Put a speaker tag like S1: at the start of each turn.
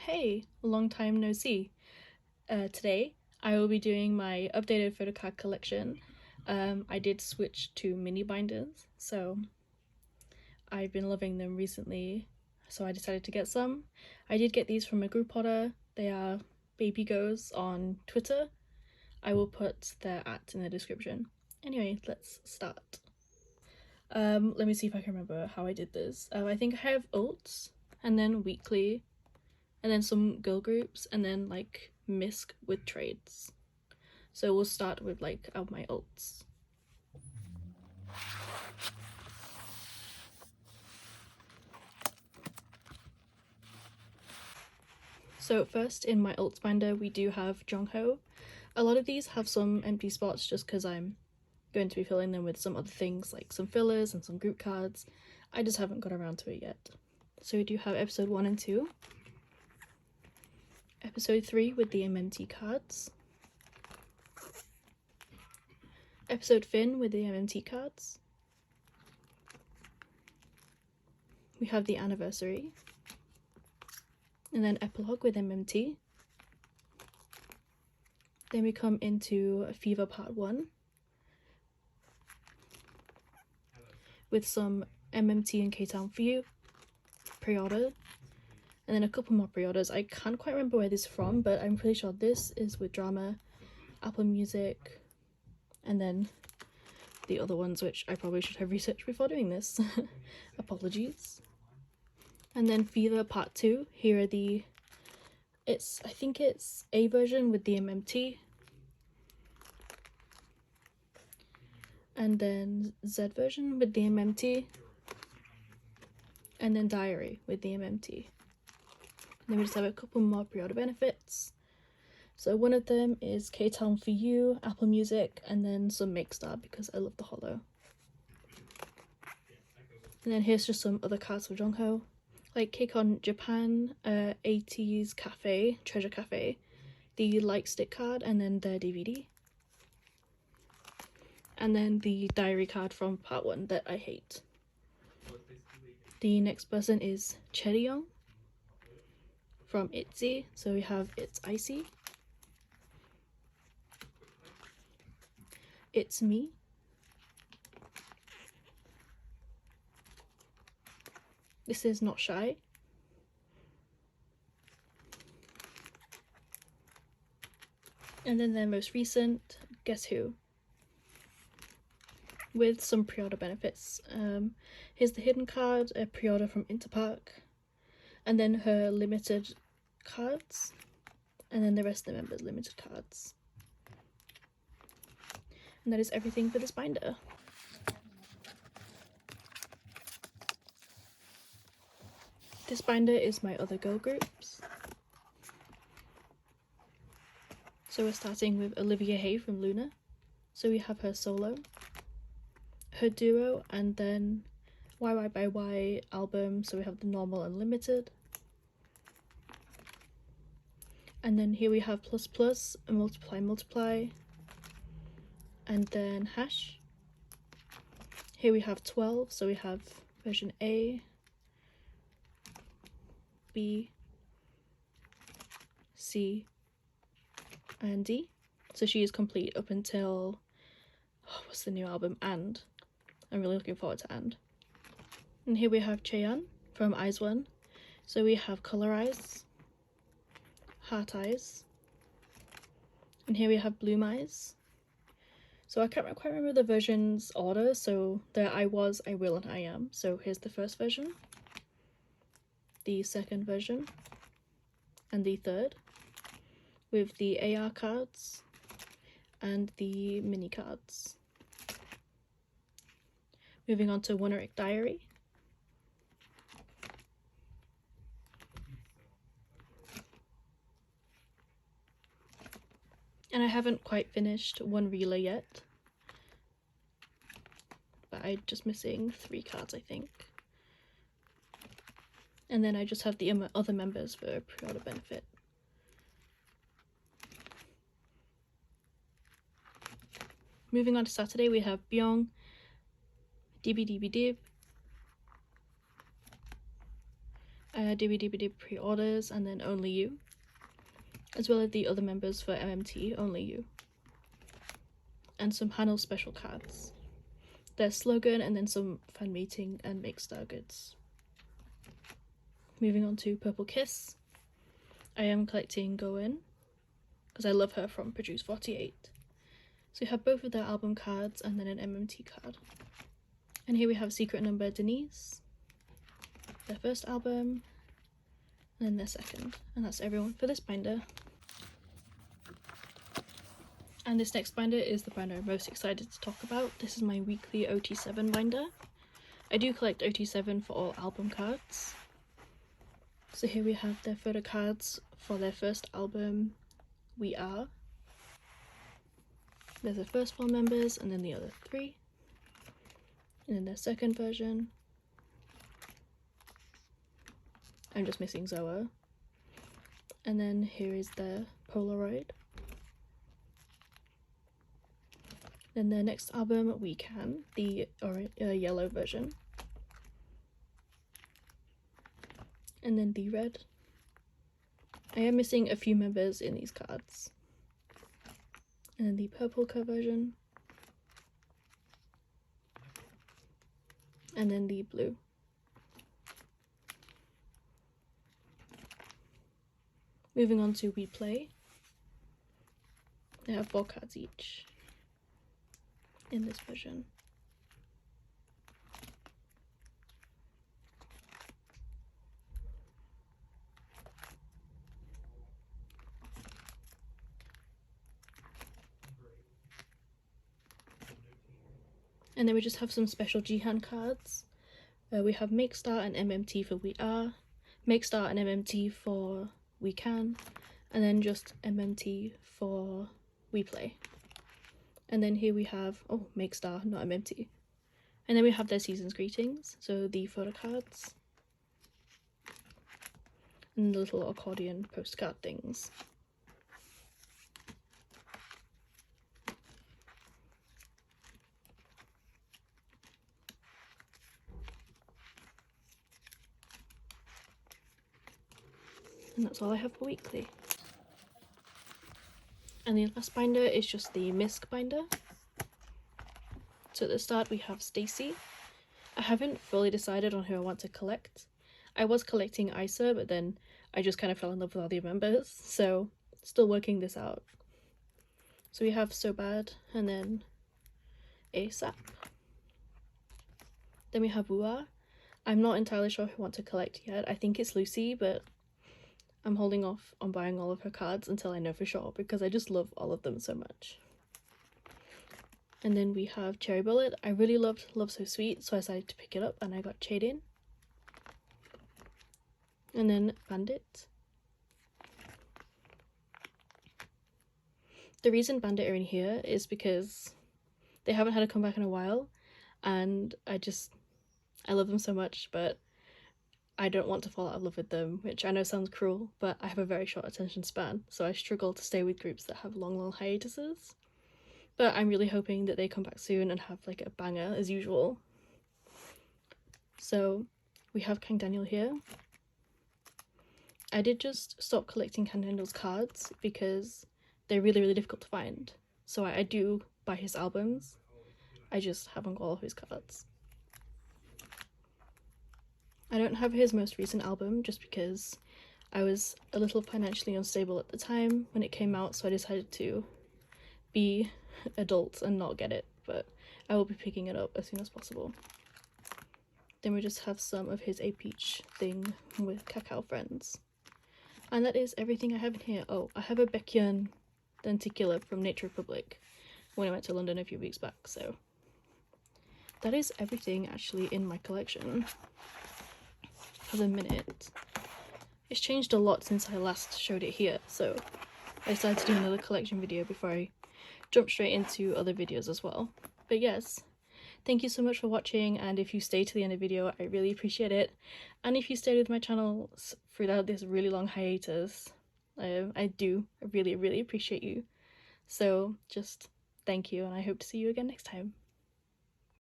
S1: Hey, long time no see. Today I will be doing my updated photocard collection. I did switch to mini binders, so I've been loving them recently, so I decided to get some. I did get these from a group order. They are Baby Goes on Twitter. I will put their @ in the description. Anyway, let's start. Let me see if I can remember how I did this. I think I have ults, and then weekly, and then some girl groups, and then like misc with trades. So we'll start with like my ults. So first in my ults binder we do have Jongho. A lot of these have some empty spots just because I'm going to be filling them with some other things like some fillers and some group cards. I just haven't got around to it yet. So we do have episode 1 and 2. Episode 3 with the MMT cards. Episode Finn with the MMT cards. We have the anniversary. And then epilogue with MMT. Then we come into Fever Part 1 with some MMT and K-Town for You pre-ordered, and then a couple more pre-orders. I can't quite remember where this is from, but I'm pretty sure this is with Drama, Apple Music, and then the other ones which I probably should have researched before doing this. Apologies. And then Fever Part 2, here are the, I think it's A version with the MMT, and then Z version with the MMT, and then Diary with the MMT. And then we just have a couple more pre-order benefits. So one of them is K-Town for You, Apple Music, and then some Make Star because I love the holo. And then here's just some other cards for Jongho, like KCON Japan, ateez Cafe, Treasure Cafe, the Like Stick card, and then their DVD. And then the diary card from Part 1 that I hate. The next person is Cheryong from ITZY, so we have It's Icy, It's Me, This Is Not Shy, and then their most recent, Guess Who, with some pre-order benefits. Here's the hidden card, a pre-order from Interpark, and then her limited cards, and then the rest of the members' limited cards. And that is everything for this binder. This binder is my other girl groups. So we're starting with Olivia Hay from Luna. So we have her solo, her duo, and then YY by Y album. So we have the normal and limited. And then here we have Plus Plus, and Multiply Multiply, and then Hash. Here we have 12, so we have version A, B, C, and D. So she is complete up until, what's the new album? And. I'm really looking forward to And. And here we have Cheon from Eyes One. So we have Color Eyes, Heart Eyes, and here we have Bloom Eyes. So I can't quite remember the version's order, so there I Was, I Will, and I Am. So here's the first version, the second version, and the third, with the AR cards and the mini cards. Moving on to Woneric Diary. And I haven't quite finished One Reeler yet, but I'm just missing 3 cards, I think. And then I just have the other members for pre-order benefit. Moving on to Saturday, we have Byung, Dibby Dibby Dib, DVD pre-orders, and then Only You, as well as the other members for MMT, Only You, and some Hanel special cards. Their slogan, and then some fan meeting and make star goods. Moving on to Purple Kiss, I am collecting Go In, because I love her from Produce 48. So we have both of their album cards and then an MMT card. And here we have Secret Number Denise, their first album, and then their second. And that's everyone for this binder. And this next binder is the binder I'm most excited to talk about. This is my weekly OT7 binder. I do collect OT7 for all album cards. So here we have their photo cards for their first album, We Are. There's the first 4 members and then the other 3. And then their second version. I'm just missing Zoa. And then here is their Polaroid. Then their next album, We Can, the yellow version. And then the red. I am missing a few members in these cards. And then the purple cover version. And then the blue. Moving on to We Play. They have 4 cards each in this version. And then we just have some special Jihan cards. We have Make Star and MMT for We Are, Make Star and MMT for We Can, and then just MMT for We Play. And then here we have, oh, Make Star, not MMT. And then we have their season's greetings, so the photo cards, and the little accordion postcard things. And that's all I have for weekly. And the last binder is just the misc binder. So at the start we have Stacy. I haven't fully decided on who I want to collect. I was collecting Isa, but then I just kind of fell in love with all the members, so still working this out. So we have So Bad, and then ASAP. Then we have Wua. I'm not entirely sure who I want to collect yet. I think it's Lucy, but I'm holding off on buying all of her cards until I know for sure, because I just love all of them so much. And then we have Cherry Bullet. I really loved Love So Sweet, so I decided to pick it up, and I got Chaden. And then Bandit. The reason Bandit are in here is because they haven't had a comeback in a while, and I love them so much, but I don't want to fall out of love with them, which I know sounds cruel, but I have a very short attention span, so I struggle to stay with groups that have long hiatuses. But I'm really hoping that they come back soon and have like a banger as usual. So we have Kang Daniel here. I did just stop collecting Kang Daniel's cards because they're really difficult to find. So I do buy his albums, I just haven't got all of his cards. I don't have his most recent album just because I was a little financially unstable at the time when it came out, so I decided to be adult and not get it, but I will be picking it up as soon as possible. Then we just have some of his A Peach thing with Cacao Friends. And that is everything I have in here. Oh, I have a Baekhyun Denticula from Nature Republic when I went to London a few weeks back, so that is everything actually in my collection for the minute. It's changed a lot since I last showed it here, so I decided to do another collection video before I jump straight into other videos as well. But yes, thank you so much for watching, and if you stay to the end of the video, I really appreciate it. And if you stayed with my channel throughout this really long hiatus, I really appreciate you. So just thank you, and I hope to see you again next time.